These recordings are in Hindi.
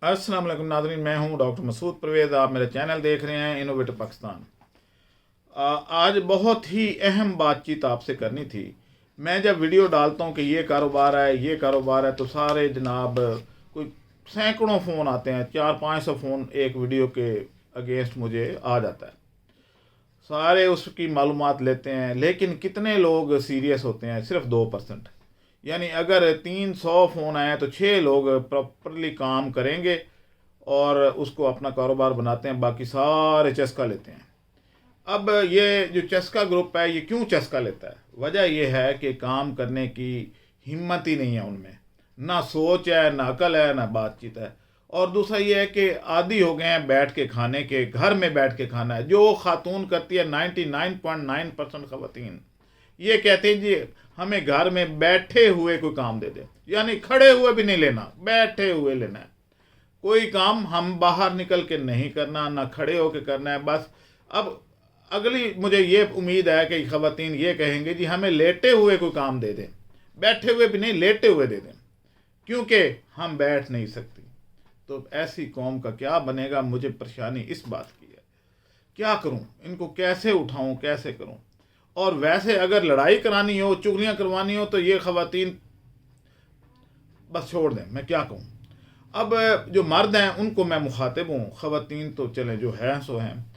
अस्सलाम वालेकुम नाज़रीन, मैं हूं डॉक्टर मसूद परवेज़। आप मेरा चैनल देख रहे हैं इनोवेटिव पाकिस्तान। आज बहुत ही अहम बातचीत आपसे करनी थी। मैं जब वीडियो डालता हूं कि ये कारोबार है, ये कारोबार है, तो सारे जनाब कोई सैकड़ों फ़ोन आते हैं, 400-500 फ़ोन एक वीडियो के अगेंस्ट मुझे आ जाता है। सारे उसकी मालूमात लेते हैं, लेकिन कितने लोग सीरियस होते हैं? सिर्फ 2%। यानी अगर 300 फ़ोन आए तो 6 लोग प्रॉपरली काम करेंगे और उसको अपना कारोबार बनाते हैं, बाकी सारे चस्का लेते हैं। अब ये जो चस्का ग्रुप है, ये क्यों चस्का लेता है? वजह यह है कि काम करने की हिम्मत ही नहीं है उनमें, ना सोच है, ना अकल है, ना बातचीत है। और दूसरा ये है कि आदी हो गए हैं बैठ के खाने के, घर में बैठ के खाना है। जो खातून करती है 99.9% खवातीन ये कहते हैं जी हमें घर में बैठे हुए कोई काम दे दे, यानी खड़े हुए भी नहीं लेना, बैठे हुए लेना है। कोई काम हम बाहर निकल के नहीं करना, ना खड़े होकर करना है बस। अब अगली मुझे ये उम्मीद है कि ख़वातीन ये कहेंगे जी हमें लेटे हुए कोई काम दे दें, बैठे हुए भी नहीं, लेटे हुए दे दें, क्योंकि हम बैठ नहीं सकती। तो ऐसी कौम का क्या बनेगा? मुझे परेशानी इस बात की है, क्या करूं, इनको कैसे उठाऊं, कैसे करूं? और वैसे अगर लड़ाई करानी हो, चुगलियां करवानी हो, तो ये ख़वातीन बस छोड़ दें, मैं क्या कहूं। अब जो मर्द हैं उनको मैं मुखातिब हूँ, ख़वातीन तो चलें जो हैं सो हैं।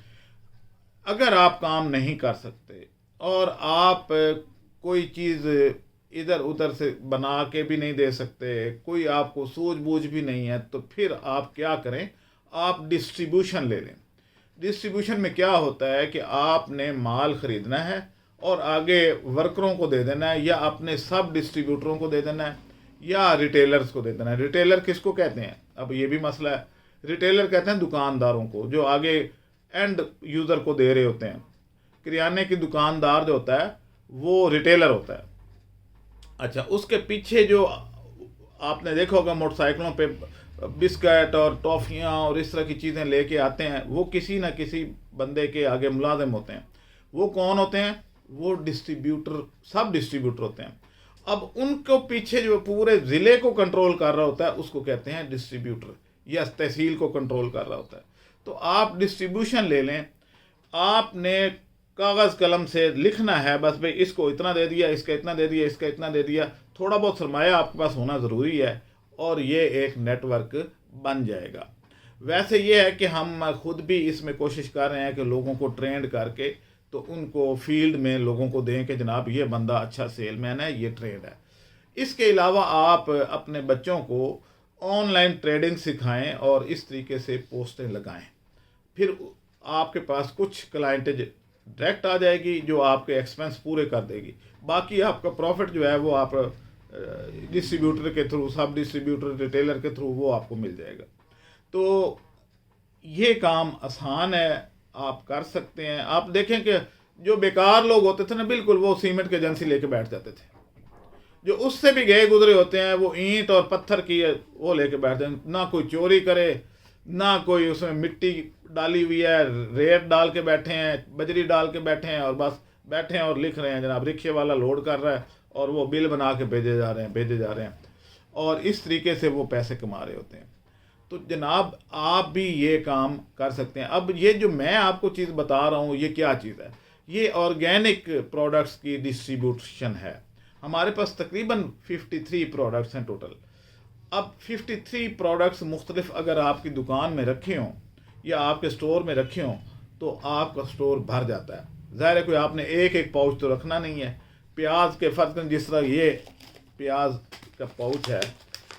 अगर आप काम नहीं कर सकते और आप कोई चीज़ इधर उधर से बना के भी नहीं दे सकते, कोई आपको सूझबूझ भी नहीं है, तो फिर आप क्या करें? आप डिस्ट्रीब्यूशन ले लें। डिस्ट्रीब्यूशन में क्या होता है कि आपने माल ख़रीदना है और आगे वर्करों को दे देना है, या अपने सब डिस्ट्रीब्यूटरों को दे देना है, या रिटेलर्स को दे देना है। रिटेलर किसको कहते हैं? अब ये भी मसला है। रिटेलर कहते हैं दुकानदारों को, जो आगे एंड यूज़र को दे रहे होते हैं। किराने की दुकानदार जो होता है वो रिटेलर होता है। अच्छा, उसके पीछे जो आपने देखा होगा मोटरसाइकिलों पे बिस्किट और टॉफ़ियाँ और इस तरह की चीज़ें लेके आते हैं, वो किसी न किसी बंदे के आगे मुलाजिम होते हैं। वो कौन होते हैं? वो डिस्ट्रीब्यूटर, सब डिस्ट्रीब्यूटर होते हैं। अब उनको पीछे जो पूरे ज़िले को कंट्रोल कर रहा होता है उसको कहते हैं डिस्ट्रीब्यूटर, या तहसील को कंट्रोल कर रहा होता है। तो आप डिस्ट्रीब्यूशन ले लें, आपने कागज़ कलम से लिखना है बस, भाई इसको इतना दे दिया, इसका इतना दे दिया, इसका इतना दे दिया। थोड़ा बहुत सरमाया आपके पास होना ज़रूरी है और ये एक नेटवर्क बन जाएगा। वैसे ये है कि हम खुद भी इसमें कोशिश कर रहे हैं कि लोगों को ट्रेंड करके तो उनको फील्ड में लोगों को दें कि जनाब ये बंदा अच्छा सेलमैन है, ये ट्रेड है। इसके अलावा आप अपने बच्चों को ऑनलाइन ट्रेडिंग सिखाएं और इस तरीके से पोस्टें लगाएं। फिर आपके पास कुछ क्लाइंटेज डायरेक्ट आ जाएगी जो आपके एक्सपेंस पूरे कर देगी। बाकी आपका प्रॉफिट जो है वो आप डिस्ट्रीब्यूटर के थ्रू, सब डिस्ट्रीब्यूटर, रिटेलर के थ्रू वो आपको मिल जाएगा। तो ये काम आसान है, आप कर सकते हैं। आप देखें कि जो बेकार लोग होते थे ना, बिल्कुल वो सीमेंट की एजेंसी लेके बैठ जाते थे। जो उससे भी गए गुजरे होते हैं वो ईंट और पत्थर की वो लेके बैठते हैं। ना कोई चोरी करे, ना कोई उसमें मिट्टी डाली हुई है, रेत डाल के बैठे हैं, बजरी डाल के बैठे हैं, और बस बैठे हैं और लिख रहे हैं जनाब, रिक्शे वाला लोड कर रहा है और वो बिल बना के भेजे जा रहे हैं और इस तरीके से वो पैसे कमा रहे होते हैं। तो जनाब आप भी ये काम कर सकते हैं। अब ये जो मैं आपको चीज़ बता रहा हूँ, ये क्या चीज़ है? ये ऑर्गेनिक प्रोडक्ट्स की डिस्ट्रीब्यूशन है। हमारे पास तकरीबन 53 प्रोडक्ट्स हैं टोटल। अब 53 प्रोडक्ट्स मुख्तलिफ अगर आपकी दुकान में रखे हों या आपके स्टोर में रखे हों तो आपका स्टोर भर जाता है। ज़ाहिर है कोई आपने एक एक पाउच तो रखना नहीं है। प्याज के फ़र्ज करें, जिस तरह ये प्याज का पाउच है,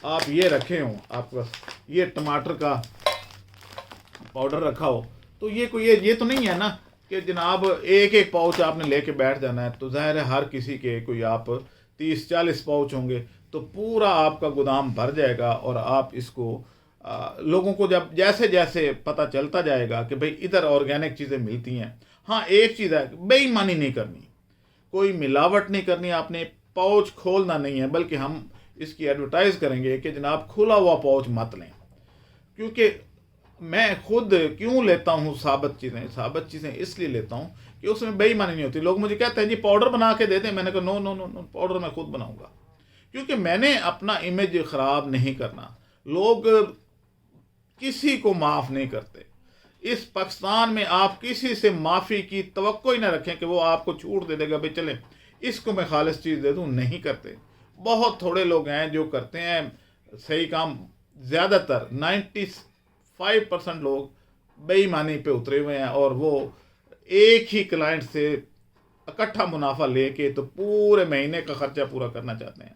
आप ये रखे हों, आपके पास ये टमाटर का पाउडर रखा हो, तो ये कोई ये तो नहीं है ना कि जनाब एक एक पाउच आपने लेके बैठ जाना है। तो ज़ाहिर है हर किसी के कोई आप 30-40 पाउच होंगे तो पूरा आपका गोदाम भर जाएगा। और आप इसको लोगों को जब जैसे जैसे पता चलता जाएगा कि भाई इधर ऑर्गेनिक चीज़ें मिलती हैं। हाँ, एक चीज़ है, बेईमानी नहीं करनी, कोई मिलावट नहीं करनी, आपने पाउच खोलना नहीं है, बल्कि हम इसकी एडवर्टाइज़ करेंगे कि जनाब खुला हुआ पाउच मत लें। क्योंकि मैं खुद क्यों लेता हूँ साबित चीज़ें इसलिए लेता हूँ कि उसमें बेईमानी नहीं होती। लोग मुझे कहते हैं जी पाउडर बना के दे दें, मैंने कहा no no no no, powder मैं खुद बनाऊँगा, क्योंकि मैंने अपना इमेज ख़राब नहीं करना। लोग किसी को माफ़ नहीं करते। इस पाकिस्तान में आप किसी से माफ़ी की तवक्को ही ना रखें कि वो आपको छूट दे देगा, भाई चले इसको मैं खालिस चीज़ दे दूँ, नहीं करते। बहुत थोड़े लोग हैं जो करते हैं सही काम। ज़्यादातर 95% लोग बेईमानी पे उतरे हुए हैं और वो एक ही क्लाइंट से इकट्ठा मुनाफा लेके तो पूरे महीने का खर्चा पूरा करना चाहते हैं।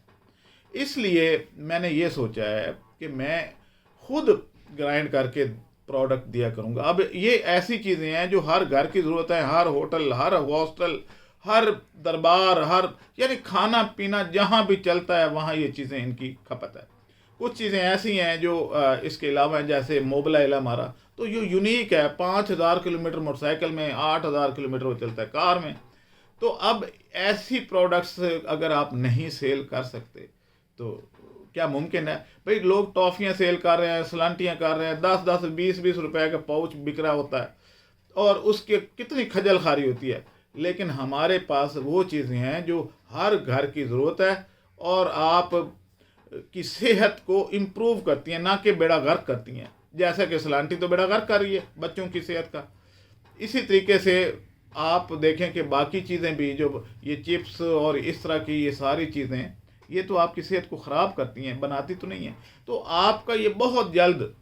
इसलिए मैंने ये सोचा है कि मैं खुद ग्राइंड करके प्रोडक्ट दिया करूँगा। अब ये ऐसी चीज़ें हैं जो हर घर की ज़रूरत है, हर होटल, हर हॉस्टल, हर दरबार, हर यानी खाना पीना जहाँ भी चलता है वहाँ ये चीज़ें इनकी खपत है। कुछ चीज़ें ऐसी हैं जो इसके अलावा हैं, जैसे मोबाइल हमारा तो ये यूनिक है। 5000 किलोमीटर मोटरसाइकिल में, 8000 किलोमीटर वो चलता है कार में। तो अब ऐसी प्रोडक्ट्स अगर आप नहीं सेल कर सकते तो क्या मुमकिन है? भाई लोग टॉफ़ियाँ सेल कर रहे हैं, सलांटियाँ कर रहे हैं, 10-10 20-20 रुपए का पाउच बिक रहा होता है और उसके कितनी खजल खारी होती है। लेकिन हमारे पास वो चीज़ें हैं जो हर घर की ज़रूरत है और आप की सेहत को इम्प्रूव करती हैं, ना कि बेड़ा गर्क करती हैं। जैसा कि सलांटी तो बेड़ा गर्क कर रही है बच्चों की सेहत का। इसी तरीके से आप देखें कि बाकी चीज़ें भी जो ये चिप्स और इस तरह की ये सारी चीज़ें ये तो आपकी सेहत को ख़राब करती हैं, बनाती तो नहीं हैं। तो आपका ये बहुत जल्द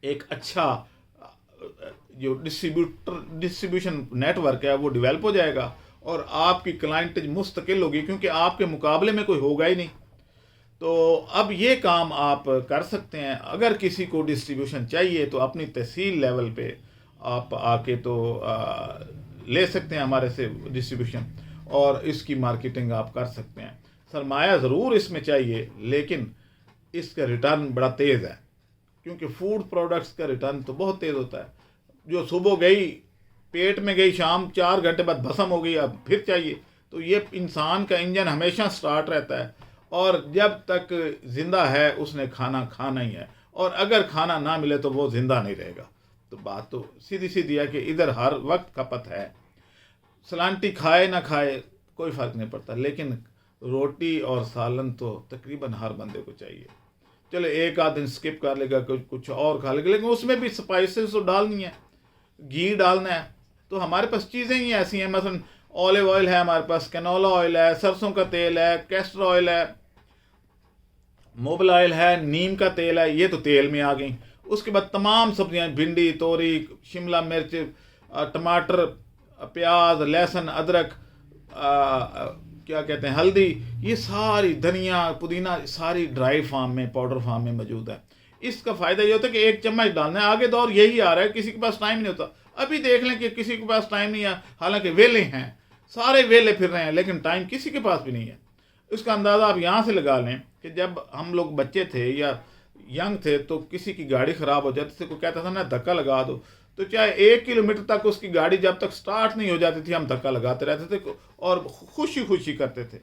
एक अच्छा जो डिस्ट्रीब्यूशन नेटवर्क है वो डेवलप हो जाएगा और आपकी क्लाइंटेज मुस्तकिल होगी, क्योंकि आपके मुकाबले में कोई होगा ही नहीं। तो अब ये काम आप कर सकते हैं। अगर किसी को डिस्ट्रीब्यूशन चाहिए तो अपनी तहसील लेवल पे आप आके तो ले सकते हैं हमारे से डिस्ट्रीब्यूशन और इसकी मार्केटिंग आप कर सकते हैं। सरमाया ज़रूर इसमें चाहिए लेकिन इसका रिटर्न बड़ा तेज़ है, क्योंकि फूड प्रोडक्ट्स का रिटर्न तो बहुत तेज़ होता है। जो सुबह गई पेट में गई, शाम 4 घंटे बाद भस्म हो गई, अब फिर चाहिए। तो ये इंसान का इंजन हमेशा स्टार्ट रहता है और जब तक ज़िंदा है उसने खाना खाना ही है, और अगर खाना ना मिले तो वो ज़िंदा नहीं रहेगा। तो बात तो सीधी सीधी है कि इधर हर वक्त खपत है। सलांटी खाए ना खाए कोई फ़र्क नहीं पड़ता, लेकिन रोटी और सालन तो तकरीबन हर बंदे को चाहिए। चलो एक आध दिन स्किप कर लेगा, कुछ और खा लेगा, लेकिन उसमें भी स्पाइसेस तो डालनी है, घी डालना है। तो हमारे पास चीज़ें ही ऐसी हैं, मसलन ऑलिव ऑयल है हमारे पास, कैनोला ऑयल है, सरसों का तेल है, कैस्टर ऑयल है, मोबिल ऑयल है, नीम का तेल है, ये तो तेल में आ गई। उसके बाद तमाम सब्जियां, भिंडी, तोरी, शिमला मिर्च, टमाटर, प्याज, लहसुन, अदरक, क्या कहते हैं, हल्दी, ये सारी, धनिया, पुदीना, सारी ड्राई फार्म में, पाउडर फार्म में मौजूद है। इसका फ़ायदा ये होता है कि 1 चम्मच डालना है। आगे दौर यही आ रहा है, किसी के पास टाइम नहीं होता। अभी देख लें कि किसी के पास टाइम नहीं है, हालांकि वेले हैं, सारे वेले फिर रहे हैं, लेकिन टाइम किसी के पास भी नहीं है। इसका अंदाज़ा आप यहाँ से लगा लें कि जब हम लोग बच्चे थे या यंग थे तो किसी की गाड़ी ख़राब हो जाती थी, कोई कहता था ना धक्का लगा दो, तो चाहे 1 किलोमीटर तक उसकी गाड़ी जब तक स्टार्ट नहीं हो जाती थी हम धक्का लगाते रहते थे और खुशी खुशी करते थे।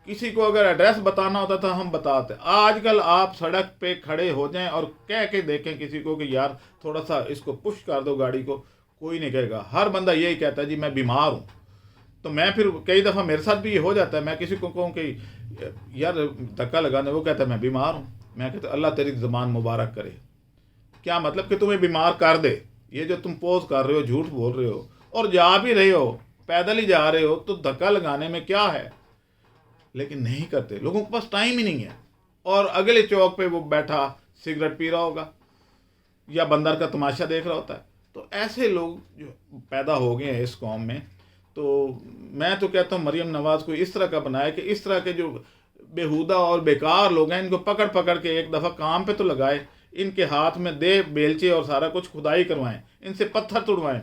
किसी को अगर एड्रेस बताना होता था हम बताते। आजकल आप सड़क पे खड़े हो जाएं और कह के देखें किसी को कि यार थोड़ा सा इसको पुश कर दो गाड़ी को, कोई नहीं कहेगा। हर बंदा यही कहता है जी मैं बीमार हूँ। तो मैं फिर कई दफ़ा मेरे साथ भी ये हो जाता है, मैं किसी को कहूँ कि यार धक्का लगाने, वो कहता है मैं बीमार हूँ। मैं कहता अल्लाह तेरी ज़बान मुबारक करे। क्या मतलब कि तुम्हें बीमार कर दे। ये जो तुम पोज कर रहे हो, झूठ बोल रहे हो और जा भी रहे हो, पैदल ही जा रहे हो, तो धक्का लगाने में क्या है। लेकिन नहीं करते, लोगों के पास टाइम ही नहीं है। और अगले चौक पे वो बैठा सिगरेट पी रहा होगा या बंदर का तमाशा देख रहा होता है। तो ऐसे लोग जो पैदा हो गए हैं इस कौम में, तो मैं तो कहता हूँ मरियम नवाज़ को इस तरह का बनाया कि इस तरह के जो बेहुदा और बेकार लोग हैं इनको पकड़ पकड़ के एक दफ़ा काम पे तो लगाए, इनके हाथ में दे बेलचे और सारा कुछ खुदाई करवाएं, इनसे पत्थर तुड़वाएं,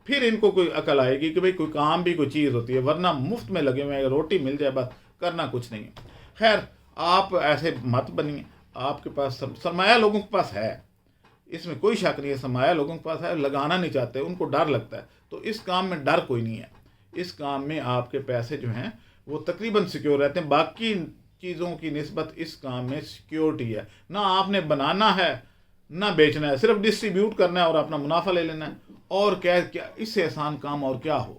फिर इनको कोई अकल आएगी कि भाई कोई काम भी कोई चीज़ होती है। वरना मुफ्त में लगे हुए हैं, रोटी मिल जाए बस, करना कुछ नहीं है। खैर आप ऐसे मत बनिए। आपके पास सरमाया लोगों के पास है, इसमें कोई शक नहीं है, सरमाया लोगों के पास है, लगाना नहीं चाहते, उनको डर लगता है। तो इस काम में डर कोई नहीं है। इस काम में आपके पैसे जो हैं वो तकरीबन सिक्योर रहते हैं। बाकी चीज़ों की निस्बत इस काम में सिक्योरिटी है। ना आपने बनाना है ना बेचना है, सिर्फ डिस्ट्रीब्यूट करना है और अपना मुनाफा ले लेना है। और क्या इससे आसान काम और क्या हो।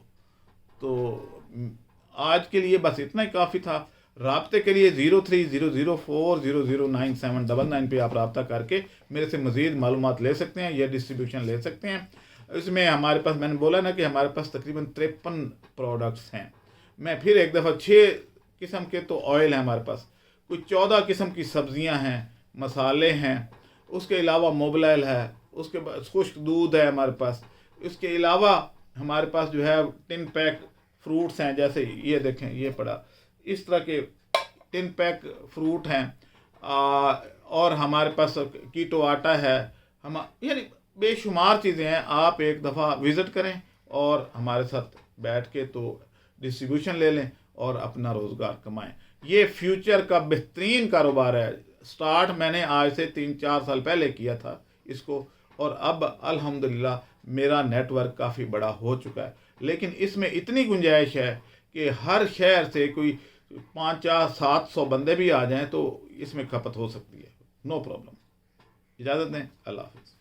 तो आज के लिए बस इतना ही काफ़ी था। राब्ते के लिए 030040097999 पे आप रब्ता करके मेरे से मज़ीद मालूमात ले सकते हैं या डिस्ट्रीब्यूशन ले सकते हैं। इसमें हमारे पास, मैंने बोला ना कि हमारे पास तकरीबन 53 प्रोडक्ट्स हैं। मैं फिर एक दफ़ा 6 किस्म के तो ऑयल हैं हमारे पास, कुछ 14 किस्म की सब्ज़ियां हैं, मसाले हैं, उसके अलावा मोबाइल है, उसके बाद खुश्क दूध है हमारे पास। इसके अलावा हमारे पास जो है टिन पैक फ्रूट्स हैं, जैसे ये देखें, ये पड़ा, इस तरह के टिन पैक फ्रूट हैं। और हमारे पास कीटो आटा है, हम यानी बेशुमार चीज़ें हैं। आप एक दफ़ा विज़िट करें और हमारे साथ बैठ के तो डिस्ट्रीब्यूशन ले लें और अपना रोज़गार कमाएं। ये फ्यूचर का बेहतरीन कारोबार है। स्टार्ट मैंने आज से 3-4 साल पहले किया था इसको, और अब अल्हम्दुलिल्लाह मेरा नेटवर्क काफ़ी बड़ा हो चुका है। लेकिन इसमें इतनी गुंजाइश है कि हर शहर से कोई 500-700 बंदे भी आ जाएं तो इसमें खपत हो सकती है, नो प्रॉब्लम। इजाज़त दें, अल्लाह हाफ़िज़।